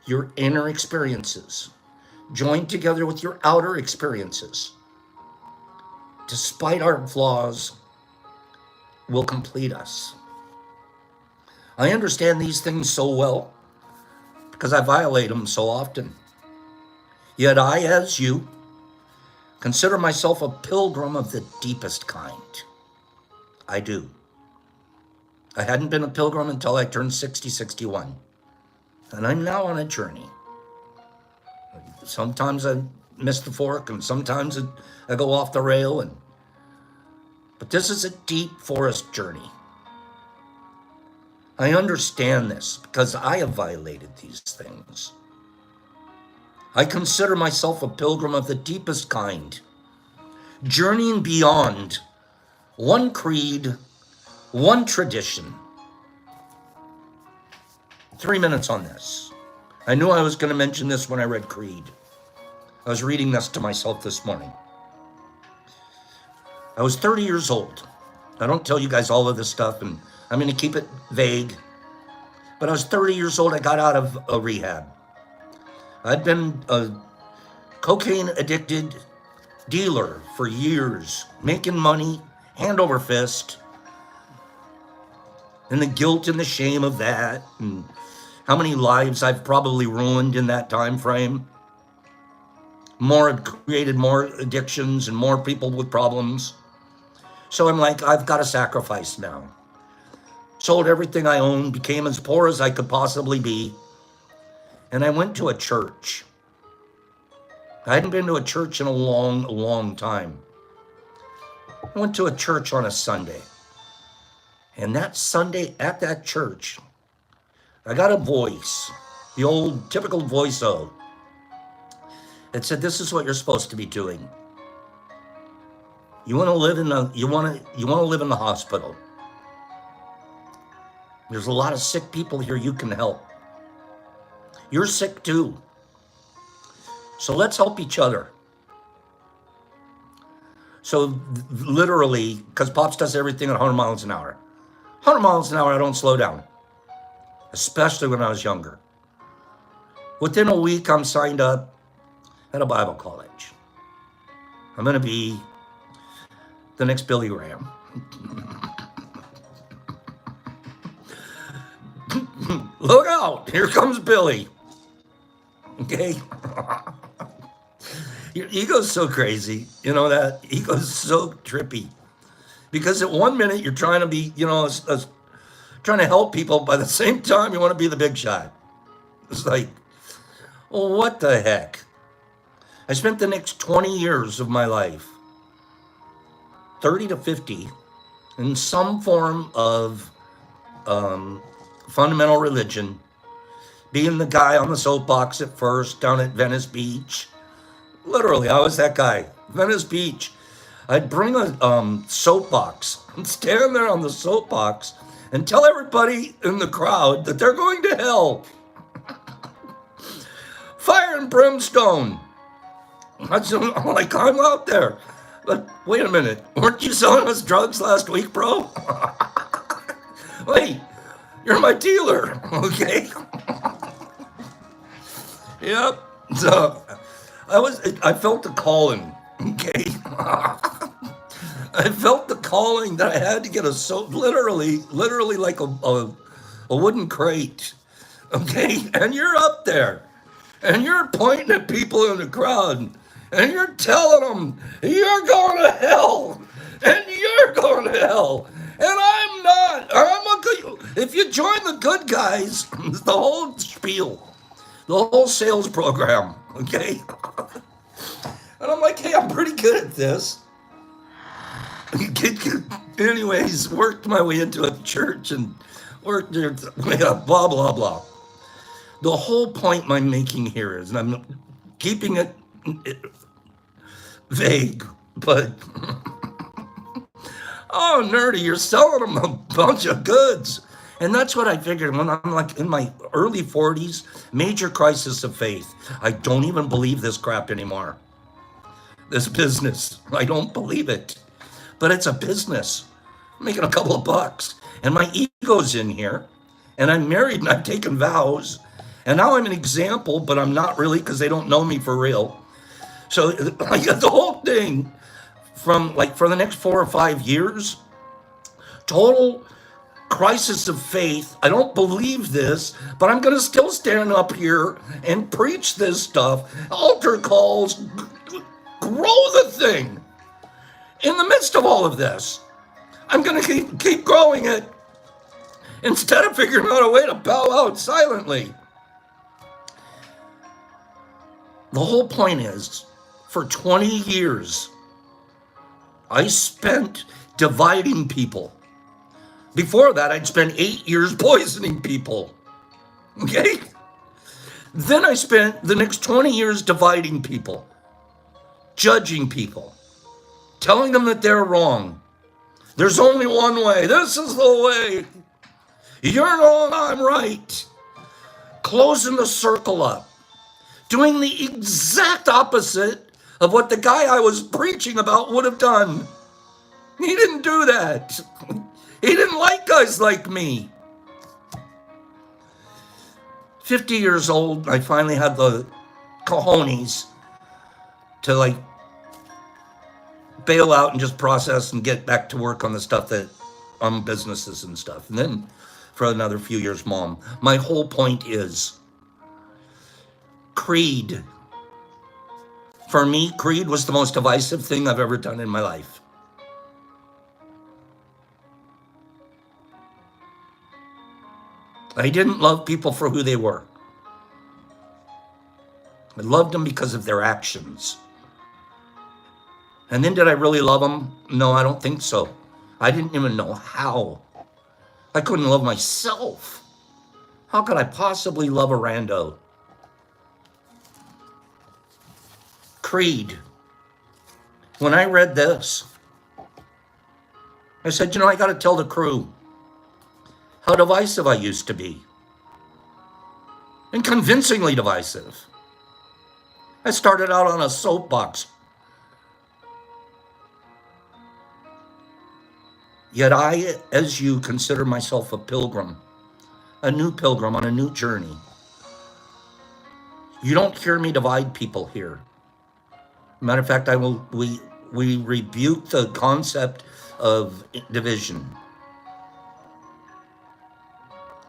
Your inner experiences, joined together with your outer experiences, despite our flaws, will complete us. I understand these things so well because I violate them so often. Yet I, as you, consider myself a pilgrim of the deepest kind. I do. I hadn't been a pilgrim until I turned 61. And I'm now on a journey. Sometimes I miss the fork, and sometimes I go off the rail. But this is a deep forest journey. I understand this because I have violated these things. I consider myself a pilgrim of the deepest kind, journeying beyond one creed, one tradition. 3 minutes on this. I knew I was going to mention this when I read Creed. I was reading this to myself this morning. I was 30 years old. I don't tell you guys all of this stuff, and I'm going to keep it vague. But I was 30 years old. I got out of a rehab. I'd been a cocaine-addicted dealer for years, making money, hand over fist, and the guilt and the shame of that, and how many lives I've probably ruined in that time frame. Created more addictions and more people with problems. So I'm like, I've got to sacrifice now. Sold everything I owned, became as poor as I could possibly be. And I went to a church. I hadn't been to a church in a long time. I went to a church on a Sunday. And that Sunday at that church, I got a voice, the old typical voice of. It said, "This is what you're supposed to be doing. You want to live in the hospital. There's a lot of sick people here you can help. You're sick too. So let's help each other." So literally, because Pops does everything at 100 miles an hour. 100 miles an hour, I don't slow down, especially when I was younger. Within a week, I'm signed up at a Bible college. I'm going to be the next Billy Graham. Look out, here comes Billy. Okay? Your ego's so crazy, you know that? Ego's so trippy. Because at 1 minute, you're trying to be, trying to help people. By the same time, you want to be the big shot. It's like, well, what the heck? I spent the next 20 years of my life, 30 to 50, in some form of fundamental religion, being the guy on the soapbox at first down at Venice Beach. Literally, I was that guy. Venice Beach. I'd bring a soapbox and stand there on the soapbox and tell everybody in the crowd that they're going to hell. Fire and brimstone. I'm like, I'm out there. But wait a minute. Weren't you selling us drugs last week, bro? Wait. You're my dealer, okay? Yep. So I felt the calling, okay? I felt the calling that I had to get a soap, literally like a wooden crate, okay? And you're up there, and you're pointing at people in the crowd, and you're telling them, you're going to hell, and you're going to hell, and I'm not. If you join the good guys, the whole spiel, the whole sales program, okay? And I'm like, hey, I'm pretty good at this. Anyways, worked my way into a church and worked there, blah, blah, blah. The whole point I'm making here is, and I'm keeping it vague, but, oh, nerdy, you're selling them a bunch of goods. And that's what I figured when I'm like in my early 40s, major crisis of faith. I don't even believe this crap anymore. This business, I don't believe it. But it's a business. I'm making a couple of bucks. And my ego's in here. And I'm married and I've taken vows. And now I'm an example, but I'm not really because they don't know me for real. So I got the whole thing from like for the next 4 or 5 years, total crisis of faith. I don't believe this, but I'm going to still stand up here and preach this stuff. Altar calls, grow the thing. In the midst of all of this, I'm going to keep growing it instead of figuring out a way to bow out silently. The whole point is, for 20 years, I spent dividing people. Before that, I'd spent 8 years poisoning people. Okay? Then I spent the next 20 years dividing people, judging people, telling them that they're wrong. There's only one way. This is the way. You're wrong, I'm right. Closing the circle up. Doing the exact opposite of what the guy I was preaching about would have done. He didn't do that. He didn't like guys like me. 50 years old, I finally had the cojones to like bail out and just process and get back to work on the stuff that on businesses and stuff. And then for another few years, Mom. My whole point is creed. For me, creed was the most divisive thing I've ever done in my life. I didn't love people for who they were. I loved them because of their actions. And then did I really love them? No, I don't think so. I didn't even know how. I couldn't love myself. How could I possibly love a rando? Creed. When I read this, I said, I got to tell the crew how divisive I used to be. And convincingly divisive. I started out on a soapbox. Yet I, as you, consider myself a pilgrim, a new pilgrim on a new journey. You don't hear me divide people here. Matter of fact, we rebuke the concept of division.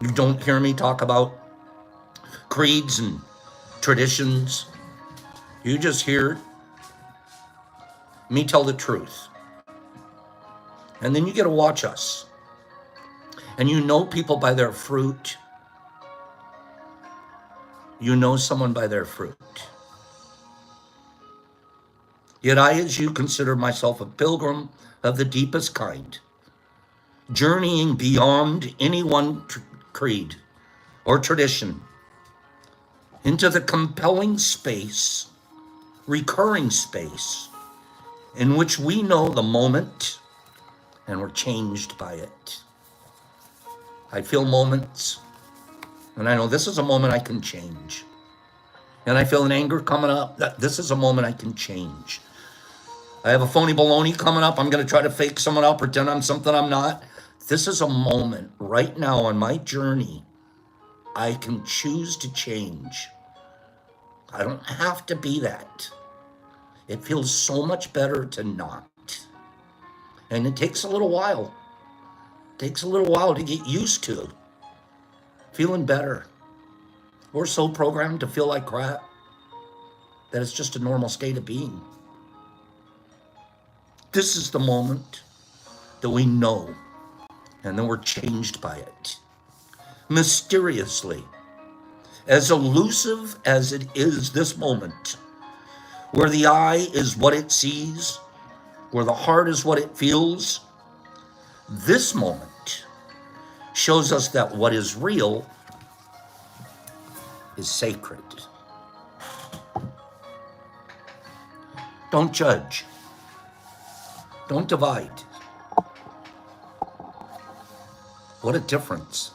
You don't hear me talk about creeds and traditions. You just hear me tell the truth. And then you get to watch us. And you know people by their fruit. You know someone by their fruit. Yet I, as you, consider myself a pilgrim of the deepest kind, journeying beyond any one creed or tradition into the compelling space, recurring space, in which we know the moment and we're changed by it. I feel moments, and I know this is a moment I can change. And I feel an anger coming up, that this is a moment I can change. I have a phony baloney coming up. I'm going to try to fake someone out, pretend I'm something I'm not. This is a moment right now on my journey. I can choose to change. I don't have to be that. It feels so much better to not. And it takes a little while. It takes a little while to get used to feeling better. We're so programmed to feel like crap that it's just a normal state of being. This is the moment that we know, and then we're changed by it. Mysteriously, as elusive as it is this moment, where the eye is what it sees, where the heart is what it feels, this moment shows us that what is real is sacred. Don't judge. Don't divide. What a difference.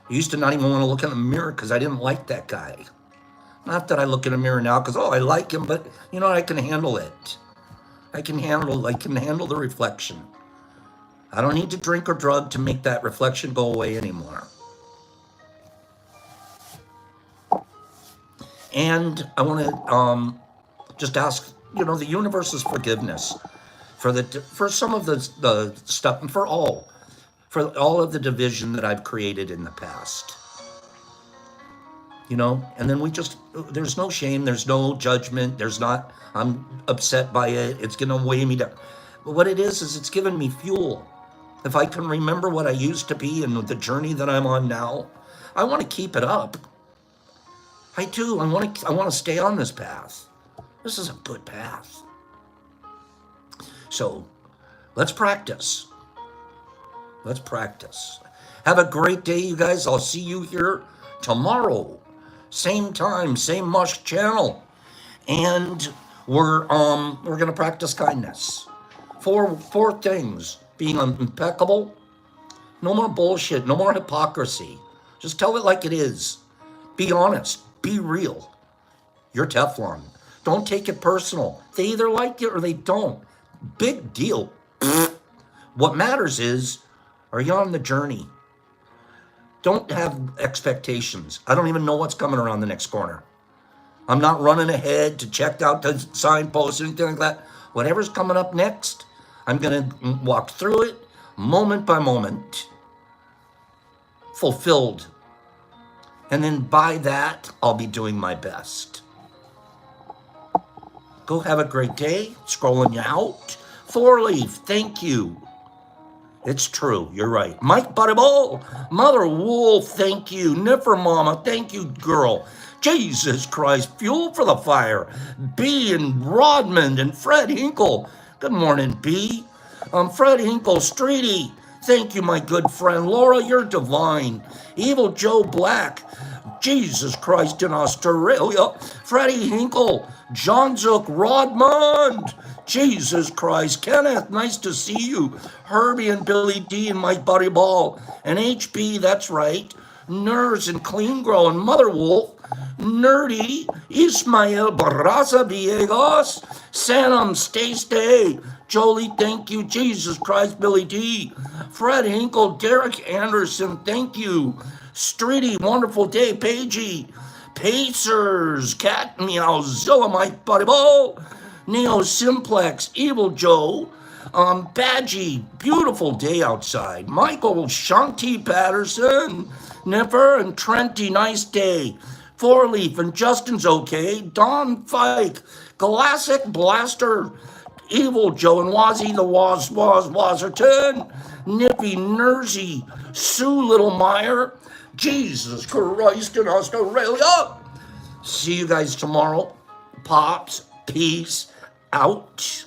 I used to not even want to look in the mirror because I didn't like that guy. Not that I look in the mirror now because, I like him, but you know, I can handle it. I can handle the reflection. I don't need to drink or drug to make that reflection go away anymore. And I want to just ask, the universe's forgiveness for some of the stuff, and for all of the division that I've created in the past. And then there's no shame, there's no judgment, I'm upset by it, it's gonna weigh me down. But what it is it's given me fuel. If I can remember what I used to be and the journey that I'm on now, I want to keep it up. I do, I want to stay on this path. This is a good path. So, let's practice. Let's practice. Have a great day, you guys. I'll see you here tomorrow. Same time, same Mush channel. And we're gonna practice kindness. Four things. Being impeccable. No more bullshit, no more hypocrisy. Just tell it like it is. Be honest, be real. You're Teflon. Don't take it personal. They either like you or they don't. Big deal. What matters is, are you on the journey? Don't have expectations. I don't even know what's coming around the next corner. I'm not running ahead to check out the signposts or anything like that. Whatever's coming up next, I'm going to walk through it moment by moment, fulfilled. And then by that, I'll be doing my best. Go have a great day. Scrolling you out. 4-leaf, thank you. It's true, you're right. Mike Buttable, Mother Wolf, thank you. Niffer Mama, thank you, girl. Jesus Christ, fuel for the fire. B and Rodmond and Fred Hinkle. Good morning, B. Fred Hinkle, Streety, thank you, my good friend. Laura, you're divine. Evil Joe Black, Jesus Christ in Australia. Freddie Hinkle, John Zook, Rodmond. Jesus Christ. Kenneth, nice to see you. Herbie and Billy D and Mike Buddy Ball. And HB, that's right. Nurse and Clean Grow and Mother Wolf. Nerdy, Ismael Barraza Villegas. Sanum, stay. Jolie, thank you. Jesus Christ, Billy D. Fred Hinkle, Derek Anderson, thank you. Streety, wonderful day. Pagey, Pacers, Cat Meowzilla, Mike Buddy Ball. Neo Simplex, Evil Joe, Badgie, beautiful day outside. Michael Shanti Patterson, Nipper and Trenty, nice day. 4-leaf and Justin's okay. Don Fike, Classic Blaster, Evil Joe and Wazzy the Wazerton, Nippy Nersey, Sue Littlemeyer, Jesus Christ in Australia. See you guys tomorrow. Pops, peace out.